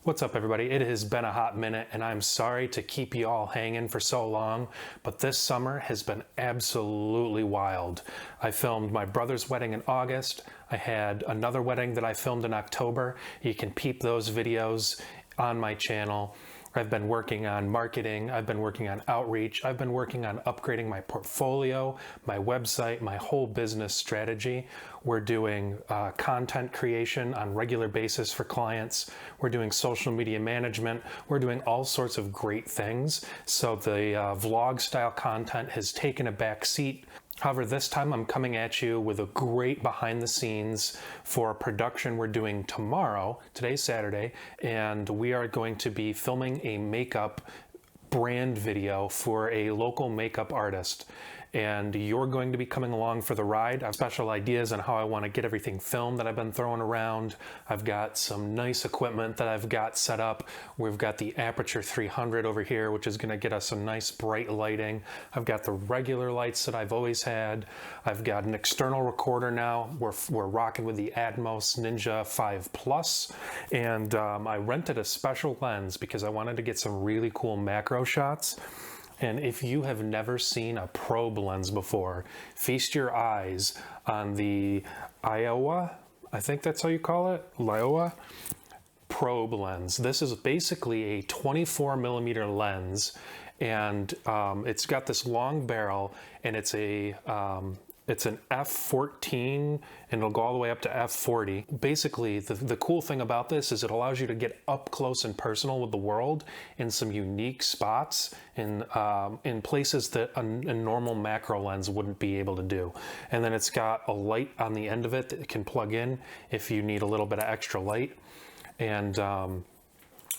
What's up, everybody? It has been a hot minute, and I'm sorry to keep you all hanging for so long, but this summer has been absolutely wild. I filmed my brother's wedding in August. I had another wedding that I filmed in October. You can peep those videos on my channel. I've been working on marketing, I've been working on outreach, I've been working on upgrading my portfolio, my website, my whole business strategy. We're doing content creation on a regular basis for clients. We're doing social media management. We're doing all sorts of great things. So the vlog style content has taken a back seat. However, this time I'm coming at you with a great behind the scenes for a production we're doing tomorrow. Today's Saturday, and we are going to be filming a makeup brand video for a local makeup artist. And you're going to be coming along for the ride. I have special ideas on how I want to get everything filmed that I've been throwing around. I've got some nice equipment that I've got set up. We've got the Aputure 300 over here, which is going to get us some nice bright lighting. I've got the regular lights that I've always had. I've got an external recorder now. We're rocking with the Atmos Ninja 5 Plus. And I rented a special lens because I wanted to get some really cool macro shots. And if you have never seen a probe lens before, feast your eyes on the Laowa, I think that's how you call it, Laowa probe lens. This is basically a 24 millimeter lens, and it's got this long barrel, and it's an f/14, and it'll go all the way up to f/40. Basically, the cool thing about this is it allows you to get up close and personal with the world in some unique spots, in places that a normal macro lens wouldn't be able to do. And then it's got a light on the end of it that it can plug in if you need a little bit of extra light. And I'm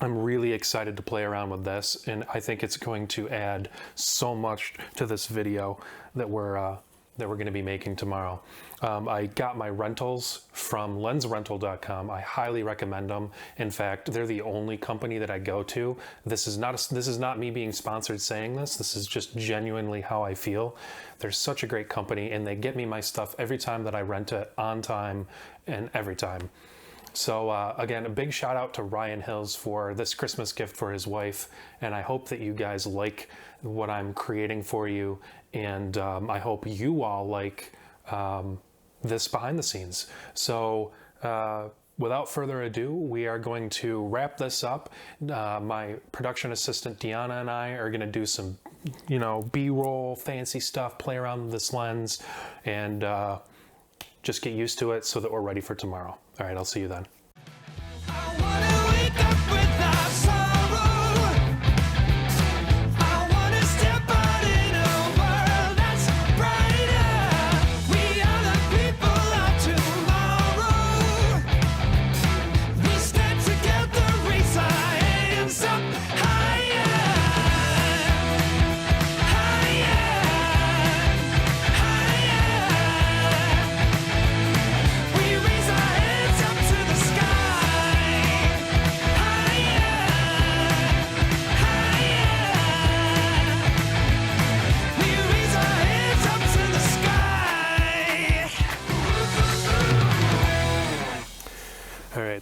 really excited to play around with this, and I think it's going to add so much to this video that we're going to be making tomorrow. I got my rentals from lensrental.com. I highly recommend them. In fact, they're the only company that I go to. This is not me being sponsored saying this. This is just genuinely how I feel. They're such a great company, and they get me my stuff every time that I rent it, on time and every time. So again, a big shout out to Ryan Hills for this Christmas gift for his wife, and I hope that you guys like what I'm creating for you, and I hope you all like this behind the scenes. So without further ado, we are going to wrap this up. My production assistant Deanna and I are going to do some, B-roll, fancy stuff, play around with this lens, and just get used to it so that we're ready for tomorrow. All right, I'll see you then.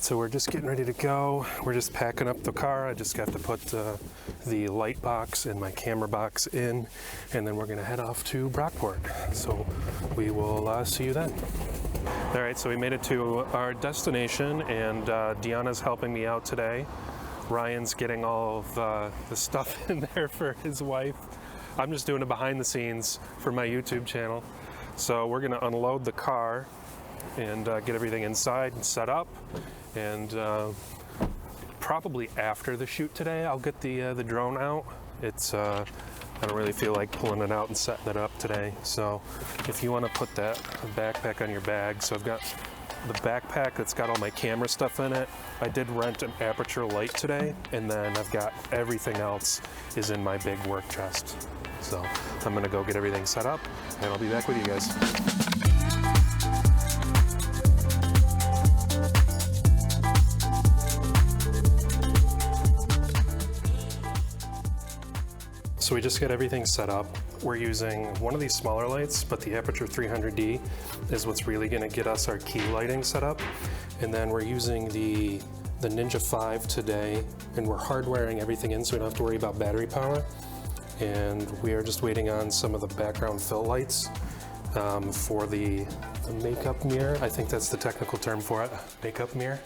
So we're just getting ready to go. We're just packing up the car. I just got to put the light box and my camera box in, and then we're gonna head off to Brockport. So we will see you then. All right, so we made it to our destination, and Deanna's helping me out today. Ryan's getting all of the stuff in there for his wife. I'm just doing it behind the scenes for my YouTube channel. So we're gonna unload the car and get everything inside and set up. And probably after the shoot today, I'll get the drone out. It's I don't really feel like pulling it out and setting it up today. So if you want to put that backpack on your bag, so I've got the backpack that's got all my camera stuff in it. I did rent an Aputure light today, and then I've got everything else is in my big work chest. So I'm gonna go get everything set up, and I'll be back with you guys. So we just got everything set up. We're using one of these smaller lights, but the Aputure 300D is what's really gonna get us our key lighting set up. And then we're using the the Ninja 5 today, and we're hardwiring everything in so we don't have to worry about battery power. And we are just waiting on some of the background fill lights for the makeup mirror. I think that's the technical term for it, makeup mirror.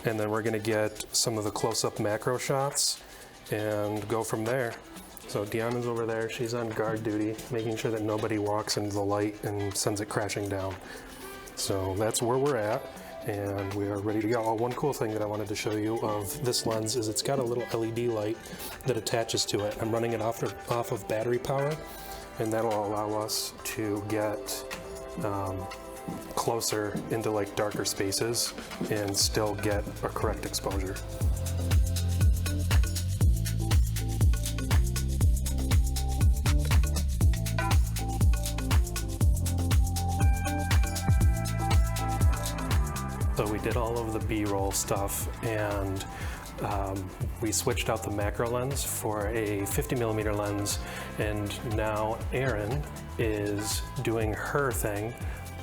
And then we're gonna get some of the close-up macro shots and go from there. So Deanna's over there, she's on guard duty, making sure that nobody walks into the light and sends it crashing down. So that's where we're at, and we are ready to go. Oh, one cool thing that I wanted to show you of this lens is it's got a little LED light that attaches to it. I'm running it off of battery power, and that'll allow us to get closer into like darker spaces and still get a correct exposure. So we did all of the B-roll stuff, and we switched out the macro lens for a 50mm lens, and now Erin is doing her thing,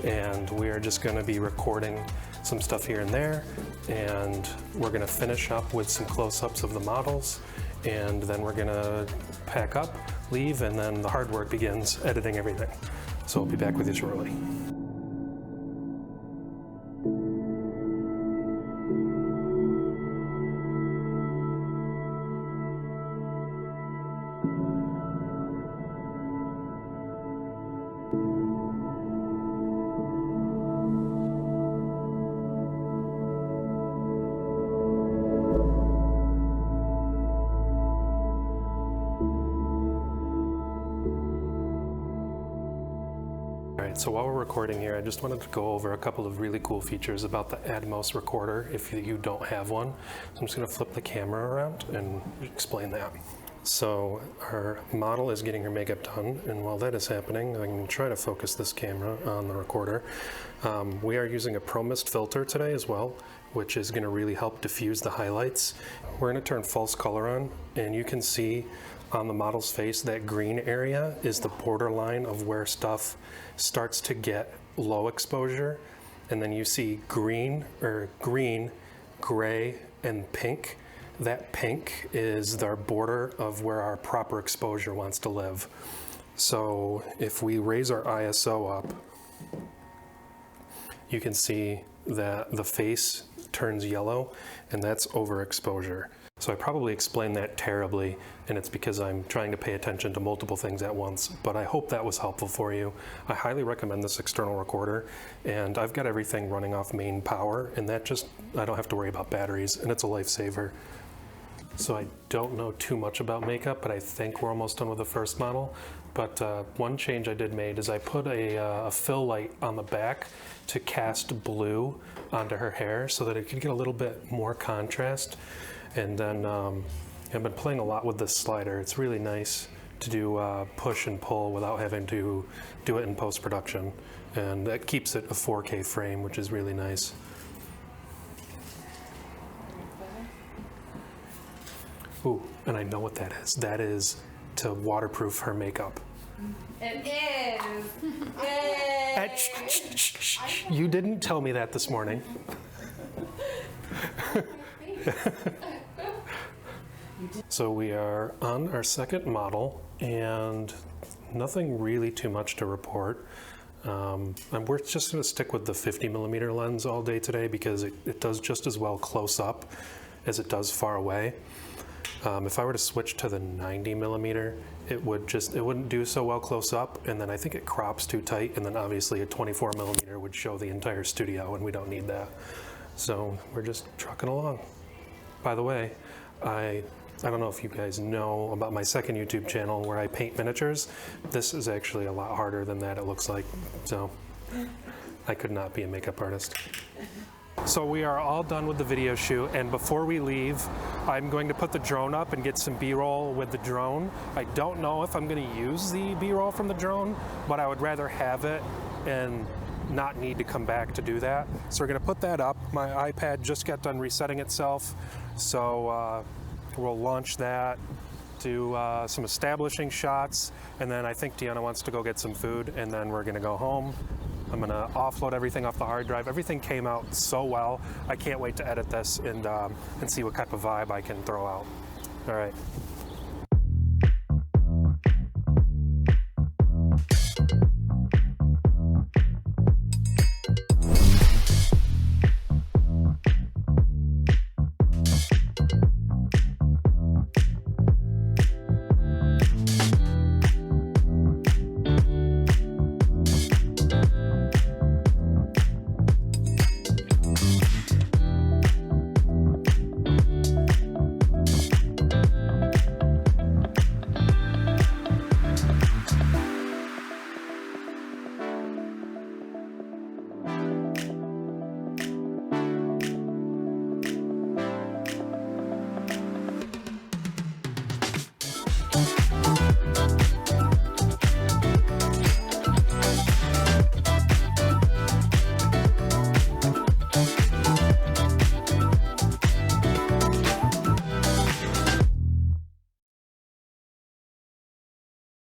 and we are just going to be recording some stuff here and there, and we're going to finish up with some close-ups of the models, and then we're going to pack up, leave, and then the hard work begins, editing everything. So we'll be back with you shortly. So while we're recording here, I just wanted to go over a couple of really cool features about the Atmos recorder if you don't have one. So I'm just going to flip the camera around and explain that. So our model is getting her makeup done, and while that is happening, I'm going to try to focus this camera on the recorder. We are using a Pro Mist filter today as well, which is going to really help diffuse the highlights. We're going to turn false color on, and you can see on the model's face that green area is the borderline of where stuff starts to get low exposure, and then you see green, gray, and pink. That pink is our border of where our proper exposure wants to live. So if we raise our ISO up, you can see that the face turns yellow, and that's overexposure. So I probably explained that terribly, and it's because I'm trying to pay attention to multiple things at once, but I hope that was helpful for you. I highly recommend this external recorder, and I've got everything running off main power, and that just, I don't have to worry about batteries, and it's a lifesaver. So I don't know too much about makeup, but I think we're almost done with the first model. But one change I did make is I put a fill light on the back to cast blue onto her hair so that it could get a little bit more contrast. And then I've been playing a lot with this slider. It's really nice to do push and pull without having to do it in post-production. And that keeps it a 4K frame, which is really nice. Ooh, and I know what that is. That is to waterproof her makeup. It is. Yay. You didn't tell me that this morning. So we are on our second model, and nothing really too much to report. We're just going to stick with the 50mm lens all day today because it does just as well close up as it does far away. If I were to switch to the 90mm, it wouldn't do so well close up, and then I think it crops too tight, and then obviously a 24mm would show the entire studio, and we don't need that. So we're just trucking along. By the way, I don't know if you guys know about my second YouTube channel where I paint miniatures. This is actually a lot harder than that, it looks like. So I could not be a makeup artist. So we are all done with the video shoot, and before we leave, I'm going to put the drone up and get some B-roll with the drone. I don't know if I'm going to use the B-roll from the drone, but I would rather have it and not need to come back to do that. So we're going to put that up. My iPad just got done resetting itself, so we'll launch that, do some establishing shots, and then I think Deanna wants to go get some food, and then we're going to go home I'm gonna offload everything off the hard drive. Everything came out so well. I can't wait to edit this and see what type of vibe I can throw out. All right.